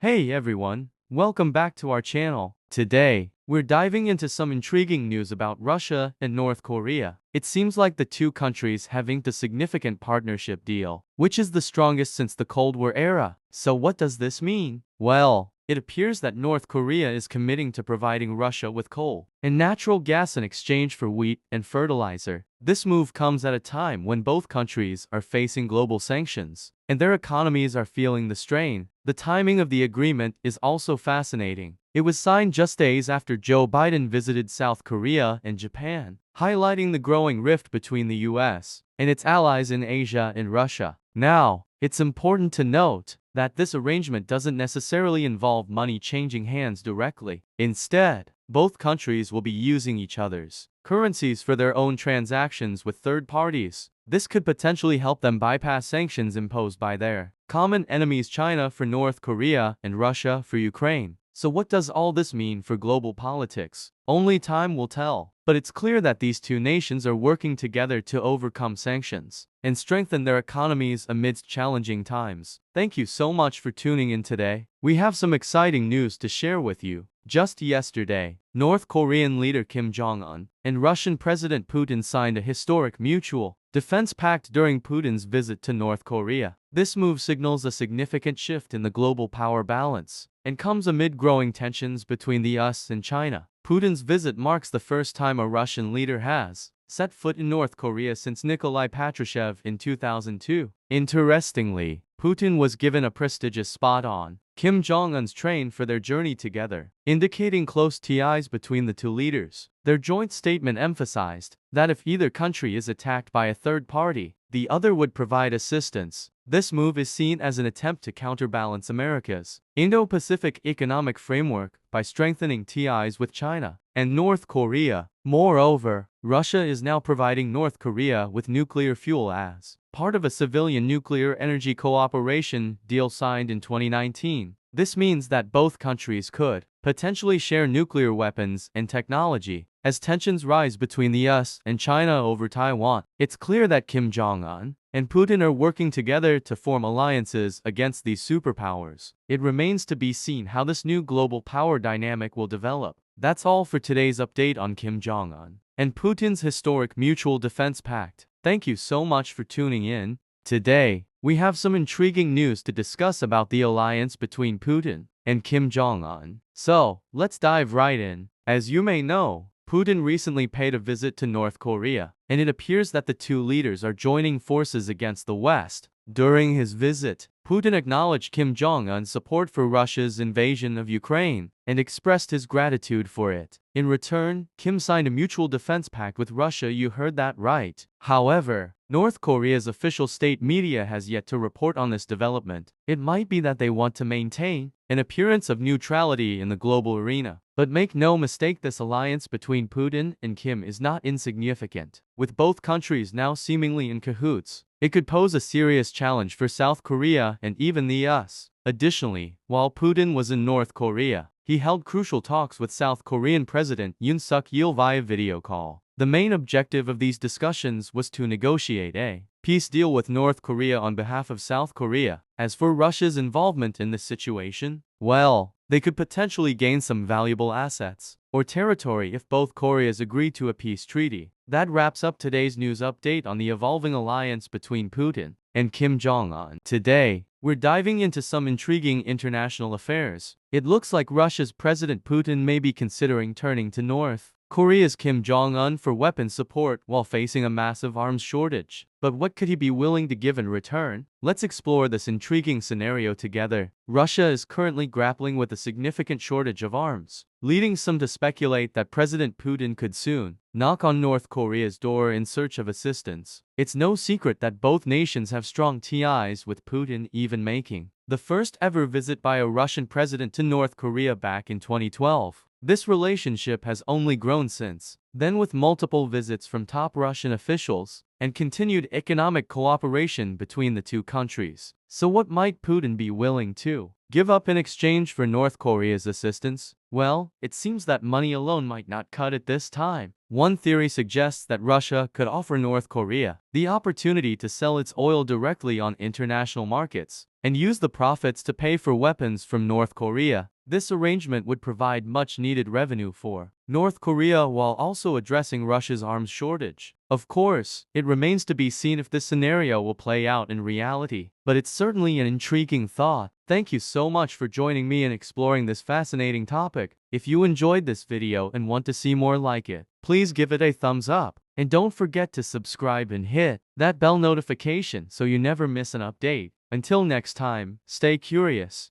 Hey everyone, welcome back to our channel. Today, we're diving into some intriguing news about Russia and North Korea. It seems like the two countries have inked a significant partnership deal, which is the strongest since the Cold War era. So what does this mean? Well, it appears that North Korea is committing to providing Russia with coal and natural gas in exchange for wheat and fertilizer. This move comes at a time when both countries are facing global sanctions, and their economies are feeling the strain. The timing of the agreement is also fascinating. It was signed just days after Joe Biden visited South Korea and Japan, highlighting the growing rift between the US and its allies in Asia and Russia. Now, it's important to note that this arrangement doesn't necessarily involve money changing hands directly. Instead, both countries will be using each other's currencies for their own transactions with third parties. This could potentially help them bypass sanctions imposed by their common enemies, China for North Korea and Russia for Ukraine. So what does all this mean for global politics? Only time will tell. But it's clear that these two nations are working together to overcome sanctions and strengthen their economies amidst challenging times. Thank you so much for tuning in today. We have some exciting news to share with you. Just yesterday, North Korean leader Kim Jong-un and Russian President Putin signed a historic mutual defense pact during Putin's visit to North Korea. This move signals a significant shift in the global power balance and comes amid growing tensions between the US and China. Putin's visit marks the first time a Russian leader has set foot in North Korea since Nikolai Patrushev in 2002. Interestingly, Putin was given a prestigious spot on Kim Jong-un's train for their journey together, indicating close ties between the two leaders. Their joint statement emphasized that if either country is attacked by a third party, the other would provide assistance. This move is seen as an attempt to counterbalance America's Indo-Pacific economic framework by strengthening ties with China and North Korea. Moreover, Russia is now providing North Korea with nuclear fuel as part of a civilian nuclear energy cooperation deal signed in 2019. This means that both countries could potentially share nuclear weapons and technology as tensions rise between the US and China over Taiwan. It's clear that Kim Jong-un and Putin are working together to form alliances against these superpowers. It remains to be seen how this new global power dynamic will develop. That's all for today's update on Kim Jong-un and Putin's historic mutual defense pact. Thank you so much for tuning in. Today, we have some intriguing news to discuss about the alliance between Putin and Kim Jong-un. So, let's dive right in. As you may know, Putin recently paid a visit to North Korea, and it appears that the two leaders are joining forces against the West. During his visit, Putin acknowledged Kim Jong-un's support for Russia's invasion of Ukraine and expressed his gratitude for it. In return, Kim signed a mutual defense pact with Russia. You heard that right. However, North Korea's official state media has yet to report on this development. It might be that they want to maintain an appearance of neutrality in the global arena. But make no mistake, this alliance between Putin and Kim is not insignificant. With both countries now seemingly in cahoots, it could pose a serious challenge for South Korea and even the US. Additionally, while Putin was in North Korea, he held crucial talks with South Korean President Yoon Suk-yeol via video call. The main objective of these discussions was to negotiate a peace deal with North Korea on behalf of South Korea. As for Russia's involvement in this situation, well, they could potentially gain some valuable assets or territory if both Koreas agree to a peace treaty. That wraps up today's news update on the evolving alliance between Putin and Kim Jong-un. Today, we're diving into some intriguing international affairs. It looks like Russia's President Putin may be considering turning to North Korea's Kim Jong-un for weapons support while facing a massive arms shortage. But what could he be willing to give in return? Let's explore this intriguing scenario together. Russia is currently grappling with a significant shortage of arms, leading some to speculate that President Putin could soon knock on North Korea's door in search of assistance. It's no secret that both nations have strong ties with Putin, even making the first ever visit by a Russian president to North Korea back in 2012. This relationship has only grown since then, with multiple visits from top Russian officials and continued economic cooperation between the two countries. So what might Putin be willing to give up in exchange for North Korea's assistance? Well, it seems that money alone might not cut it this time. One theory suggests that Russia could offer North Korea the opportunity to sell its oil directly on international markets, and use the profits to pay for weapons from North Korea. This arrangement would provide much-needed revenue for North Korea while also addressing Russia's arms shortage. Of course, it remains to be seen if this scenario will play out in reality, but it's certainly an intriguing thought. Thank you so much for joining me in exploring this fascinating topic. If you enjoyed this video and want to see more like it, please give it a thumbs up. And don't forget to subscribe and hit that bell notification so you never miss an update. Until next time, stay curious.